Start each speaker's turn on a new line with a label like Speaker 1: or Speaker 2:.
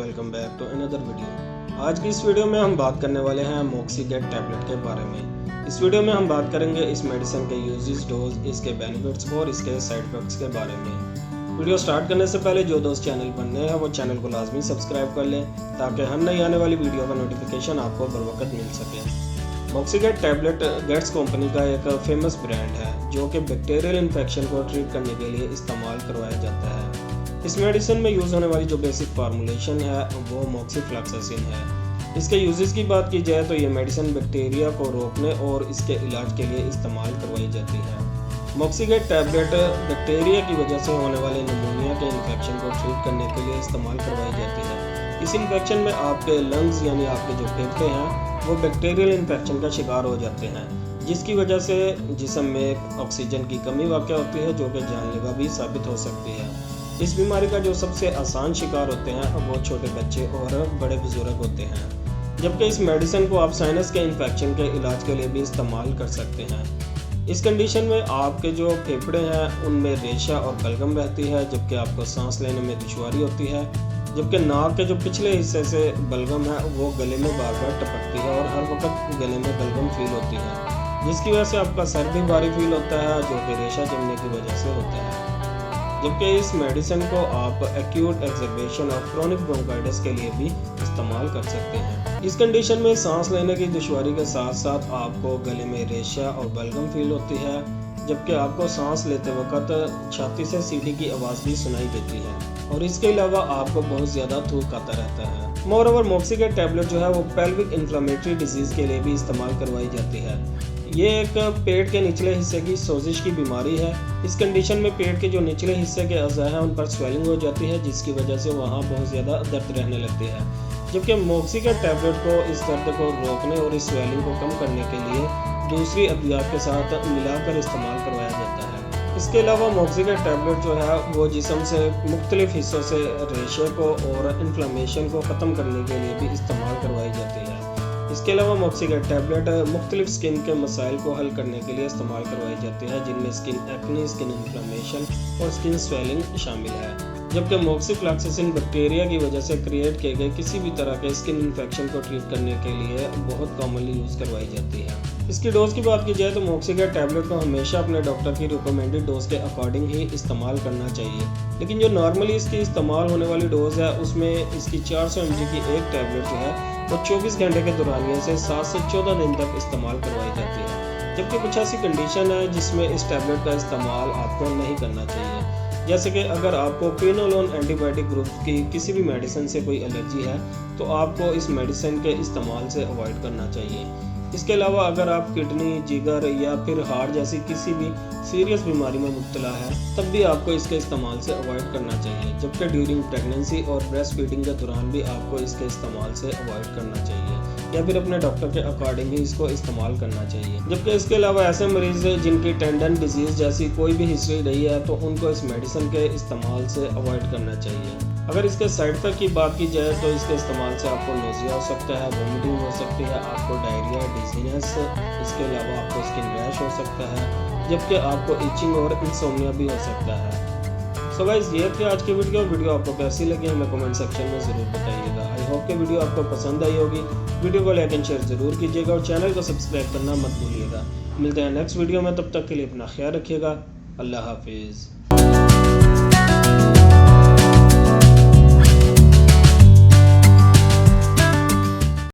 Speaker 1: Welcome back to another video. आज की इस वीडियो में हम बात करने वाले हैं मॉक्सीगेट टैबलेट के बारे में। इस वीडियो में हम बात करेंगे इस मेडिसिन के यूजेस, डोज, इसके बेनिफिट्स और इसके साइड इफेक्ट्स के बारे में। वीडियो स्टार्ट करने से पहले जो दोस्त चैनल पर नए हैं वो चैनल को लाजमी सब्सक्राइब कर लें ताकि हर नई आने वाली वीडियो का नोटिफिकेशन आपको बर वक्त मिल सके। मॉक्सीगेट टैबलेट गेट्स कंपनी का एक फेमस ब्रांड है जो कि बैक्टीरियल इन्फेक्शन को ट्रीट करने के लिए इस्तेमाल करवाया जाता है। इस मेडिसिन में यूज़ होने वाली जो बेसिक फार्मूलेशन है वो मॉक्सीफ्लॉक्सासिन है। इसके यूजेस की बात की जाए तो ये मेडिसिन बैक्टीरिया को रोकने और इसके इलाज के लिए इस्तेमाल करवाई जाती है। मॉक्सीगेट टैबलेट बैक्टीरिया की वजह से होने वाले निमोनिया के इन्फेक्शन को ट्रीट करने के लिए इस्तेमाल करवाई जाती है। इस इन्फेक्शन में आपके लंग्स यानी आपके जो फेफड़े हैं वो बैक्टीरियल इन्फेक्शन का शिकार हो जाते हैं, जिसकी वजह से जिस्म में ऑक्सीजन की कमी वाक़या होती है जो कि जानलेवा भी साबित हो सकती है। इस बीमारी का जो सबसे आसान शिकार होते हैं वो छोटे बच्चे और बड़े बुजुर्ग होते हैं, जबकि इस मेडिसिन को आप साइनस के इन्फेक्शन के इलाज के लिए भी इस्तेमाल कर सकते हैं। इस कंडीशन में आपके जो फेफड़े हैं उनमें रेशा और बलगम रहती है, जबकि आपको सांस लेने में दुश्वारी होती है, जबकि नाक के जो पिछले हिस्से से बलगम है वो गले में बार बार टपकती है और हर वक्त गले में बलगम फील होती है, जिसकी वजह से आपका सर भी भारी फील होता है जो कि रेशा जमने की वजह से होता है। जबकि इस मेडिसिन को आप एक्यूट एक्सरबेशन और क्रोनिक ब्रोंकाइटिस के लिए भी इस्तेमाल कर सकते हैं। इस कंडीशन में सांस लेने की दुश्वारी के साथ साथ आपको गले में रेशा और बलगम फील होती है, जबकि आपको सांस लेते वक्त छाती से सीटी की आवाज़ भी सुनाई देती है और इसके अलावा आपको बहुत ज़्यादा थूक आता रहता है। मोरओवर मॉक्सीगेट टैबलेट जो है वो पेल्विक इन्फ्लेमेटरी डिजीज़ के लिए भी इस्तेमाल करवाई जाती है। ये एक पेट के निचले हिस्से की सोजिश की बीमारी है। इस कंडीशन में पेट के जो निचले हिस्से के अज़ा हैं उन पर स्वेलिंग हो जाती है, जिसकी वजह से वहाँ बहुत ज़्यादा दर्द रहने लगती है, जबकि मॉक्सीगेट टैबलेट को इस दर्द को रोकने और इस स्वेलिंग को कम करने के लिए दूसरी अद्वियात के साथ मिलाकर इस्तेमाल करवाया जाता है। इसके अलावा मॉक्सीगेट टैबलेट जो है वो जिस्म से मुख्तलिफ हिस्सों से रेशे को और इन्फ्लेमेशन को ख़त्म करने के लिए भी इस्तेमाल करवाई जाती है। इसके अलावा मॉक्सीगेट टैबलेट मुख्तलिफ स्किन के मसाइल को हल करने के लिए इस्तेमाल करवाई जाती है, जिनमें स्किन एक्ने, स्किन इन्फ्लेमेशन और स्किन स्वेलिंग शामिल है। जबकि मॉक्सीफ्लॉक्सासिन बैक्टीरिया की वजह से क्रिएट किए गए किसी भी तरह के स्किन इन्फेक्शन को ट्रीट करने के लिए बहुत कॉमनली यूज़ करवाई जाती है। इसकी डोज की बात की जाए तो मॉक्सीगेट टैबलेट को हमेशा अपने डॉक्टर की रिकमेंडेड डोज के अकॉर्डिंग ही इस्तेमाल करना चाहिए, लेकिन जो नॉर्मली इसकी इस्तेमाल होने वाली डोज है उसमें इसकी 400 mg की एक टैबलेट जो है वो 24 घंटे के दौरानिए से 7 से 14 दिन तक इस्तेमाल करवाई जाती है। जबकि कुछ ऐसी कंडीशन है जिसमें इस टैबलेट का इस्तेमाल आपको नहीं करना चाहिए, जैसे कि अगर आपको क्विनोलोन एंटीबायोटिक ग्रुप की किसी भी मेडिसिन से कोई एलर्जी है तो आपको इस मेडिसिन के इस्तेमाल से अवॉइड करना चाहिए। इसके अलावा अगर आप किडनी, जिगर या फिर हार्ट जैसी किसी भी सीरियस बीमारी में मुब्तला है तब भी आपको इसके इस्तेमाल से अवॉइड करना चाहिए, जबकि ड्यूरिंग प्रेगनेंसी और ब्रेस्ट फीडिंग के दौरान भी आपको इसके इस्तेमाल से अवॉइड करना चाहिए या फिर अपने डॉक्टर के अकॉर्डिंग ही इसको इस्तेमाल करना चाहिए। जबकि इसके अलावा ऐसे मरीज़ जिनकी टेंडन डिजीज़ जैसी कोई भी हिस्ट्री रही है तो उनको इस मेडिसिन के इस्तेमाल से अवॉइड करना चाहिए। अगर इसके साइड इफेक्ट की बात की जाए तो इसके इस्तेमाल से आपको नोज़िया हो सकता है, वोमिटिंग हो सकती है, आपको डायरिया, डिजीनेस, इसके अलावा आपको स्किन रैश हो सकता है, जबकि आपको इचिंग और इंसोम्निया भी हो सकता है। सो गाइस, ये थी आज की वीडियो आपको कैसी लगी हमें कमेंट सेक्शन में ज़रूर बताइएगा। आई होप कि वीडियो आपको पसंद आई होगी। वीडियो को लाइक एंड शेयर ज़रूर कीजिएगा और चैनल को सब्सक्राइब करना मत भूलिएगा। मिलते हैं नेक्स्ट वीडियो में, तब तक के लिए अपना ख्याल रखिएगा। अल्लाह हाफिज़।